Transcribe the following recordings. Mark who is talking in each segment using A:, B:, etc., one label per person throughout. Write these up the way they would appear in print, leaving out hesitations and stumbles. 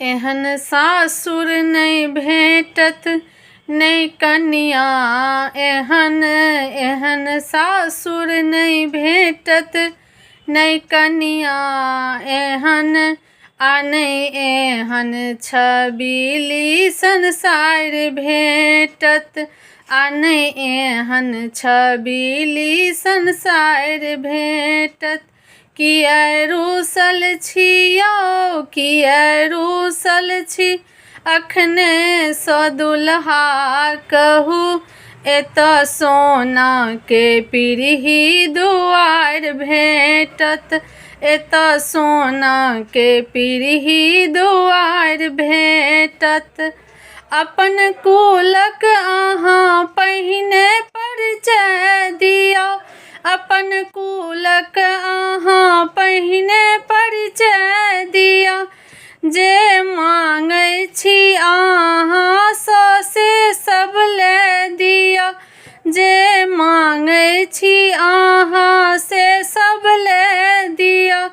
A: एहन सासुर नहीं भेटत नहीं कनिया, एहन सासुर नहीं भेटत नहीं कनिया, एहन आ नहीं एहन छबीली संसार भेटत, आ नहीं एहन छबीली संसार भेटत। किया रूसल छी यौ, किया रूसल छी अखने सँ दुल्हा कहू, एतऽ सोना के पीढ़ी दुआर भेटत, एतऽ सोना के पीढ़ी दुआर भेटत। अपन कुलक अहाँ पहिने परिचय दियौ, अपन कुलक अहाँ पहिने परिचय दियौ, जे मांगै छी अहाँ सँ से सब ले दियौ, जे मांगै छी अहाँ से सब ले दियौ।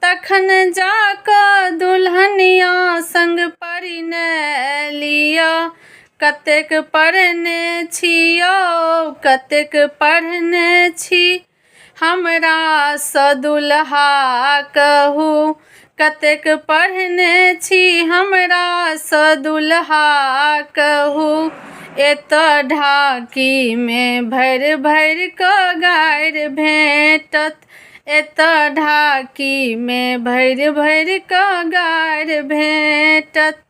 A: तखन जाकऽ दुल्हनिया संग परिणय लिअ, कतेक पढ़ने छी यौ, कतेक पढ़ने छी हमरा सँ दुल्हा कहू, कतेक पढ़ने छी हमरा सँ दुल्हा कहू। एतऽ ढाकी में भरि भरि कऽ गारि भेटत, एतऽ ढाकी में भरि भरि कऽ गारि भेटत।